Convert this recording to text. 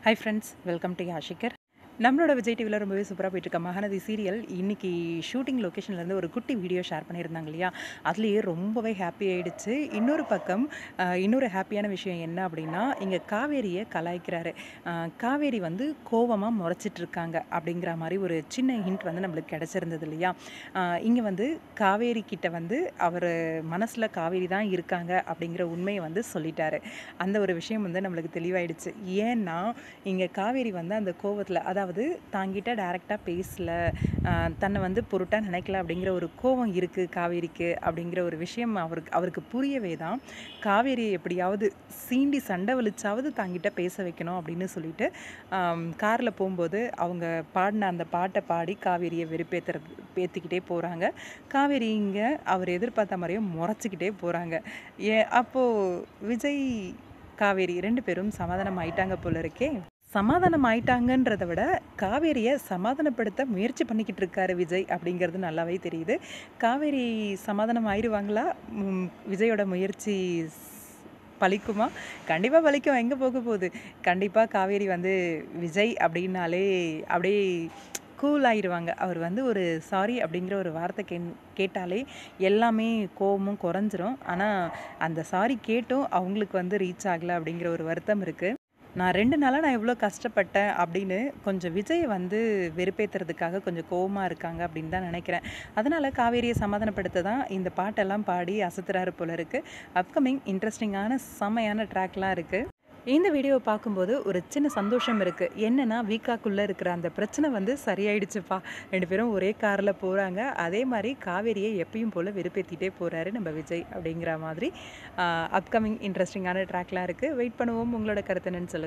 Hi friends, welcome to யாஷிகர். நம்மளோட விஜய் டிவியில் ரொம்பவே சூப்பராக போயிட்டுருக்க மகாநதி சீரியல் இன்னைக்கு ஷூட்டிங் லொக்கேஷன்லேருந்து ஒரு குட்டி வீடியோ ஷேர் பண்ணியிருந்தாங்க இல்லையா? அதுலேயே ரொம்பவே ஹாப்பி ஆயிடுச்சு. இன்னொரு பக்கம் இன்னொரு ஹாப்பியான விஷயம் என்ன அப்படின்னா, இங்கே காவேரியை கலாய்க்கிறாரு. காவேரி வந்து கோவமாக முறைச்சிட்ருக்காங்க அப்படிங்கிற மாதிரி ஒரு சின்ன ஹிண்ட் வந்து நம்மளுக்கு கிடச்சிருந்தது இல்லையா? இங்கே வந்து காவேரி கிட்ட வந்து அவர் மனசில் காவேரி தான் இருக்காங்க அப்படிங்கிற உண்மையை வந்து சொல்லிட்டாரு. அந்த ஒரு விஷயம் வந்து நம்மளுக்கு தெளிவாயிடுச்சு. ஏன்னா இங்கே காவேரி வந்து அந்த கோவத்தில், அதாவது தாங்கிட்ட டைரெக்டாக பேசல, தன்னை வந்து பொருட்டாக நினைக்கல அப்படிங்கிற ஒரு கோவம் இருக்குது காவேரிக்கு அப்படிங்கிற ஒரு விஷயம் அவருக்கு புரியவே தான் காவேரியை எப்படியாவது சீண்டி சண்டை வலிச்சாவது தாங்கிட்ட பேச வைக்கணும் அப்படின்னு சொல்லிட்டு காரில் போகும்போது அவங்க பாடின அந்த பாட்டை பாடி காவேரியை பேத்திக்கிட்டே போகிறாங்க. காவேரி இங்கே அவர் எதிர்பார்த்த மாதிரியே முறைச்சிக்கிட்டே போகிறாங்க. அப்போது விஜய் காவேரி 2 பேரும் சமாதானம் ஆயிட்டாங்க போல இருக்கே. சமாதானம் ஆயிட்டாங்கன்றத விட காவேரியை சமாதானப்படுத்த முயற்சி பண்ணிக்கிட்டு இருக்காரு விஜய் அப்படிங்கிறது நல்லாவே தெரியுது. காவேரி சமாதானம் ஆயிடுவாங்களா? விஜயோட முயற்சி பலிக்குமா? கண்டிப்பாக பலிக்கும். எங்கே போக போகுது? கண்டிப்பாக காவேரி வந்து விஜய் அப்படின்னாலே அப்படியே கூல் ஆயிடுவாங்க. அவர் வந்து ஒரு சாரி அப்படிங்கிற ஒரு வார்த்தை கேட்டாலே எல்லாமே கோவமும் குறைஞ்சிரும். ஆனால் அந்த சாரி கேட்டும் அவங்களுக்கு வந்து ரீச் ஆகலை அப்படிங்கிற ஒரு வருத்தம் இருக்குது. நான் 2 நாளாக நான் எவ்வளோ கஷ்டப்பட்டேன் அப்படின்னு கொஞ்சம் விஜய் வந்து வெறுப்பேற்றுறதுக்காக கொஞ்சம் கோவமாக இருக்காங்க அப்படின்னு தான் நினைக்கிறேன். அதனால் காவேரியை சமாதானப்படுத்த தான் இந்த பாட்டெல்லாம் பாடி அசத்துறாரு போல இருக்குது. அப்கமிங் இன்ட்ரெஸ்டிங்கான செம்மையான ட்ராக்லாம் இருக்குது. இந்த வீடியோவை பார்க்கும்போது ஒரு சின்ன சந்தோஷம் இருக்குது. என்னென்னா வீக்காக்குள்ளே இருக்கிற அந்த பிரச்சனை வந்து சரியாயிடுச்சுப்பா. 2 பேரும் ஒரே காரில் போகிறாங்க. அதே மாதிரி காவேரியை எப்பயும் போல் வெறுப்பேற்றிட்டே போகிறாரு நம்ம விஜய் அப்படிங்கிற மாதிரி அப்கமிங் இன்ட்ரெஸ்டிங்கான ட்ராக்லாம் இருக்குது. வெயிட் பண்ணுவோம். உங்களோட கருத்து என்னன்னு சொல்லுங்கள்.